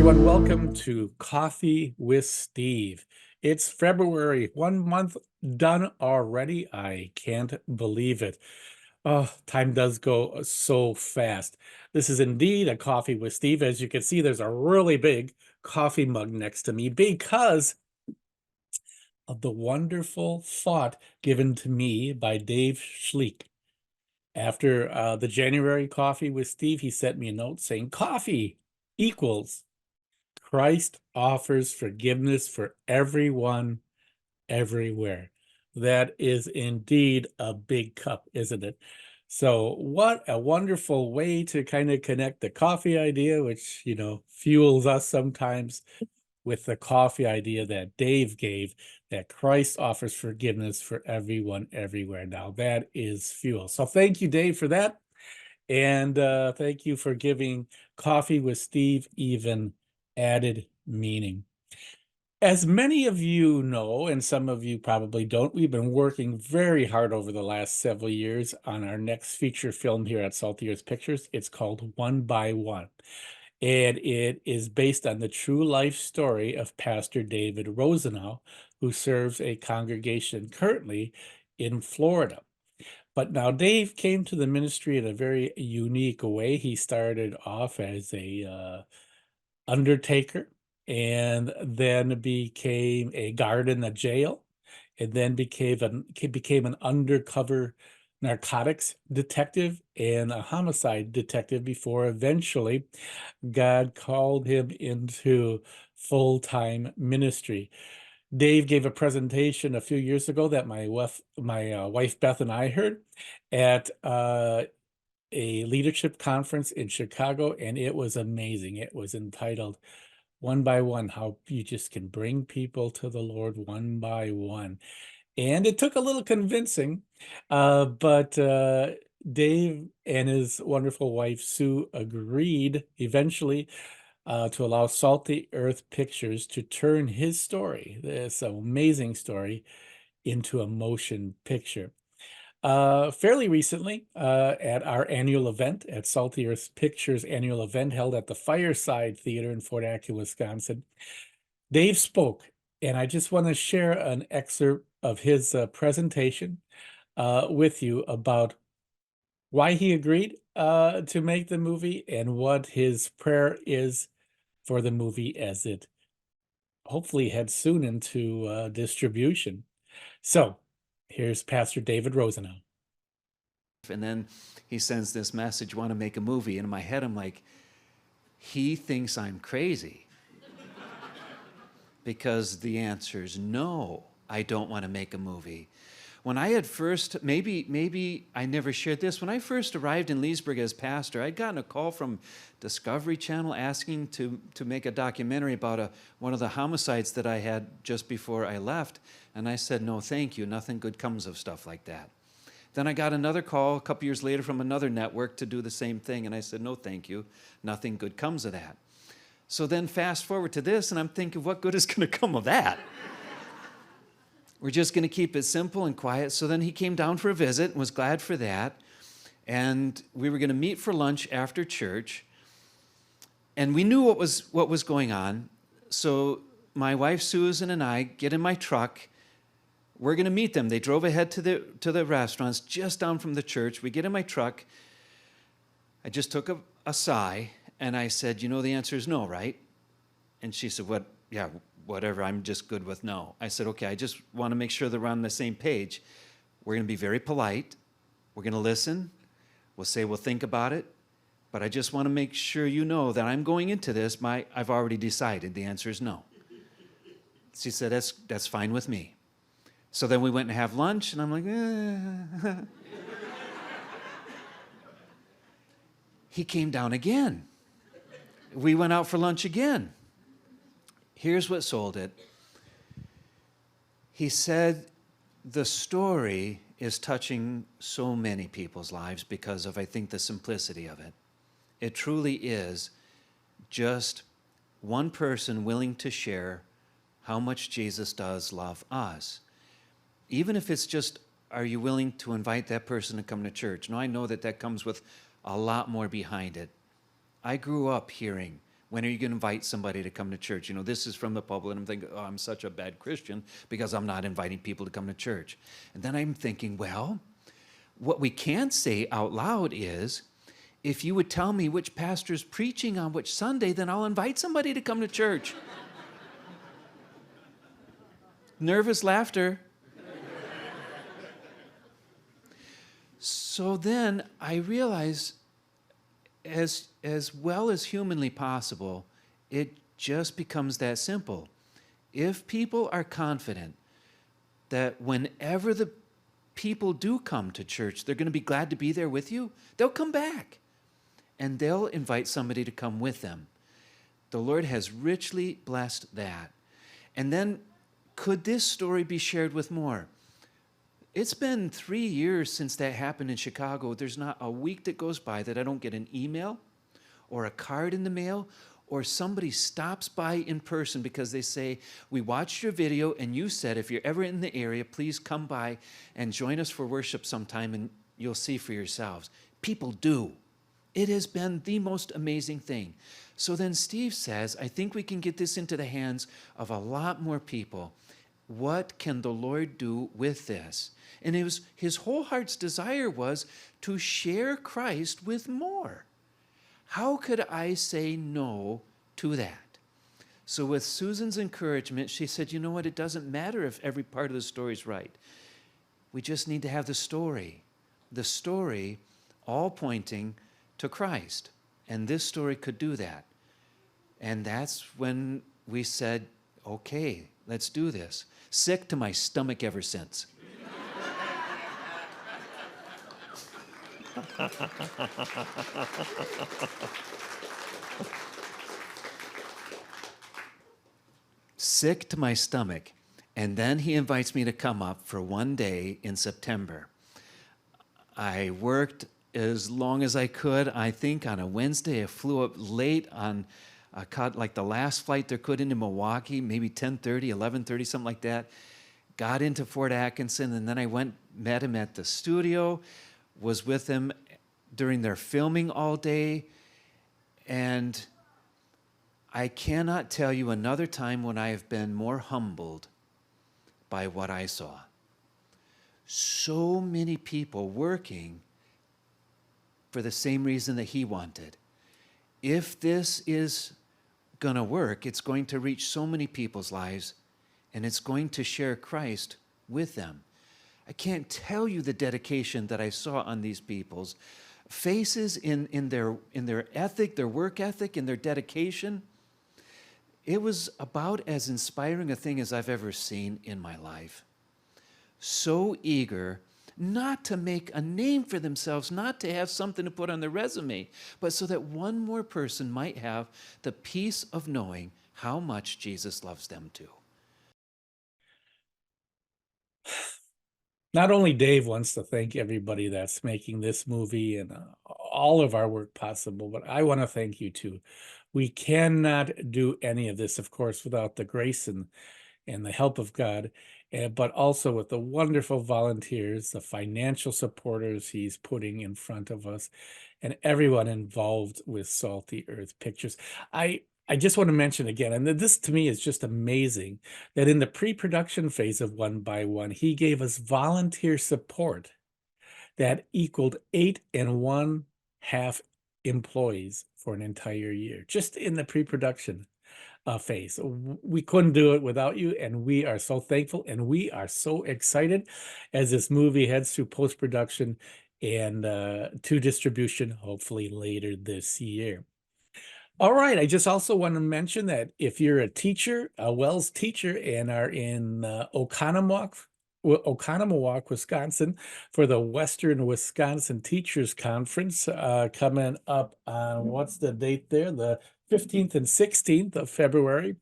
everyone. Welcome to Coffee with Steve. It's February, 1 month done already. I can't believe it. Oh, time does go so fast. This is indeed a Coffee with Steve. As you can see, there's a really big coffee mug next to me because of the wonderful thought given to me by Dave Schleek. After the January Coffee with Steve, he sent me a note saying, coffee equals Christ offers forgiveness for everyone, everywhere. That is indeed a big cup, isn't it? So what a wonderful way to kind of connect the coffee idea, which, fuels us sometimes, with the coffee idea that Dave gave, that Christ offers forgiveness for everyone, everywhere. Now that is fuel. So thank you, Dave, for that. And thank you for giving Coffee with Steve even added meaning. As many of you know, and some of you probably don't, we've been working very hard over the last several years on our next feature film here at Salty Earth Pictures. It's called One by One, and it is based on the true life story of Pastor David Rosenau, who serves a congregation currently in Florida. But now Dave came to the ministry in a very unique way. He started off as a undertaker, and then became a guard in the jail, and then became an undercover narcotics detective and a homicide detective before eventually God called him into full-time ministry. Dave gave a presentation a few years ago that my wife Beth and I heard at a leadership conference in Chicago, and it was amazing. It was entitled One by One, how you just can bring people to the Lord one by one. And it took a little convincing, but Dave and his wonderful wife Sue agreed eventually to allow Salty Earth Pictures to turn his story, this amazing story, into a motion picture. Fairly recently, at our annual event, at Salty Earth Pictures annual event held at the Fireside Theater in Fort Acton, Wisconsin, Dave spoke, and I just want to share an excerpt of his presentation with you about why he agreed to make the movie and what his prayer is for the movie as it hopefully heads soon into distribution. So here's Pastor David Rosenau. And then he sends this message, want to make a movie. And in my head, I'm like, he thinks I'm crazy. Because the answer is no, I don't want to make a movie. When I had first, maybe I never shared this, when I first arrived in Leesburg as pastor, I'd gotten a call from Discovery Channel asking to make a documentary about one of the homicides that I had just before I left. And I said, no, thank you, nothing good comes of stuff like that. Then I got another call a couple years later from another network to do the same thing, and I said, no, thank you, nothing good comes of that. So then fast forward to this, and I'm thinking, what good is going to come of that? We're just going to keep it simple and quiet. So then he came down for a visit and was glad for that. And we were going to meet for lunch after church. And we knew what was going on. So my wife Susan and I get in my truck. We're going to meet them. They drove ahead to the restaurants just down from the church. We get in my truck. I just took a sigh, and I said, you know, the answer is no, right? And she said, what? Yeah, whatever. I'm just good with no. I said, okay, I just want to make sure that we're on the same page. We're going to be very polite. We're going to listen. We'll say we'll think about it. But I just want to make sure you know that I'm going into this. I've already decided. The answer is no. She said, that's fine with me. So then we went and have lunch, and I'm like, He came down again. We went out for lunch again. Here's what sold it. He said, the story is touching so many people's lives because of, I think, the simplicity of it. It truly is just one person willing to share how much Jesus does love us. Even if it's just, are you willing to invite that person to come to church? Now, I know that comes with a lot more behind it. I grew up hearing, When are you going to invite somebody to come to church? You know, this is from the pulpit, and I'm thinking, oh, I'm such a bad Christian because I'm not inviting people to come to church. And then I'm thinking, well, what we can't say out loud is, if you would tell me which pastor's preaching on which Sunday, then I'll invite somebody to come to church. Nervous laughter. So then I realize, as well as humanly possible, it just becomes that simple. If people are confident that whenever the people do come to church, they're going to be glad to be there with you, they'll come back and they'll invite somebody to come with them. The Lord has richly blessed that. And then, could this story be shared with more? It's been 3 years since that happened in Chicago. There's not a week that goes by that I don't get an email or a card in the mail, or somebody stops by in person because they say, we watched your video and you said if you're ever in the area, please come by and join us for worship sometime and you'll see for yourselves. People do. It has been the most amazing thing. So then Steve says, I think we can get this into the hands of a lot more people. What can the Lord do with this? And it was his whole heart's desire was to share Christ with more. How could I say no to that? So with Susan's encouragement, she said, you know what? It doesn't matter if every part of the story is right. We just need to have the story all pointing to Christ. And this story could do that. And that's when we said, okay, let's do this. Sick to my stomach ever since. Sick to my stomach. And then he invites me to come up for one day in September. I worked as long as I could. I think on a Wednesday, I flew up late on, I caught like the last flight there could into Milwaukee, maybe 10:30, 11:30, something like that. Got into Fort Atkinson, and then I met him at the studio, was with him during their filming all day, and I cannot tell you another time when I have been more humbled by what I saw. So many people working for the same reason that he wanted. If this is going to work, it's going to reach so many people's lives, and it's going to share Christ with them. I can't tell you the dedication that I saw on these people's faces, in their ethic, their work ethic, and their dedication. It was about as inspiring a thing as I've ever seen in my life. So eager not to make a name for themselves, not to have something to put on their resume, but so that one more person might have the peace of knowing how much Jesus loves them too. Not only Dave wants to thank everybody that's making this movie and all of our work possible, but I want to thank you too. We cannot do any of this, of course, without the grace and the help of God, but also with the wonderful volunteers, the financial supporters he's putting in front of us, and everyone involved with Salty Earth Pictures. I just want to mention again, and this to me is just amazing, that in the pre-production phase of One by One, he gave us volunteer support that equaled 8½ employees for an entire year, just in the pre-production phase. We couldn't do it without you, and we are so thankful, and we are so excited as this movie heads through post-production and to distribution, hopefully later this year. All right, I just also want to mention that if you're a teacher, a Wells teacher, and are in Oconomowoc, Wisconsin, for the Western Wisconsin Teachers Conference coming up on, what's the date there? The 15th and 16th of February.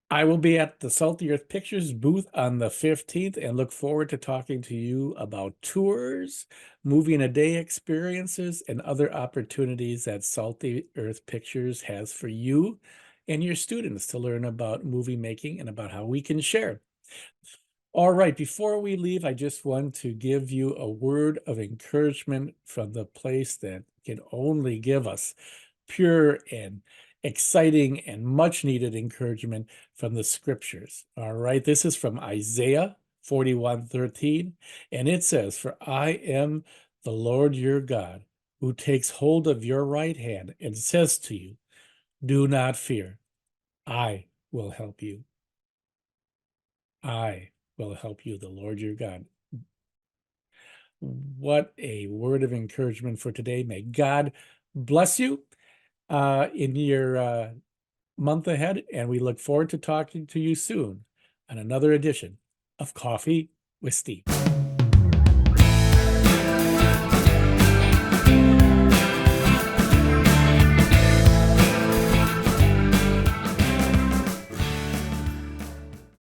I will be at the Salty Earth Pictures booth on the 15th and look forward to talking to you about tours, movie in a day experiences, and other opportunities that Salty Earth Pictures has for you and your students to learn about movie making and about how we can share. All right, before we leave, I just want to give you a word of encouragement from the place that can only give us pure and exciting and much needed encouragement from the scriptures. All right, this is from Isaiah 41:13, and it says, "For I am the Lord your God, who takes hold of your right hand and says to you, do not fear, I will help you. I will help you, the Lord your God." What a word of encouragement for today. May God bless you in your month ahead, and we look forward to talking to you soon on another edition of Coffee with Steve.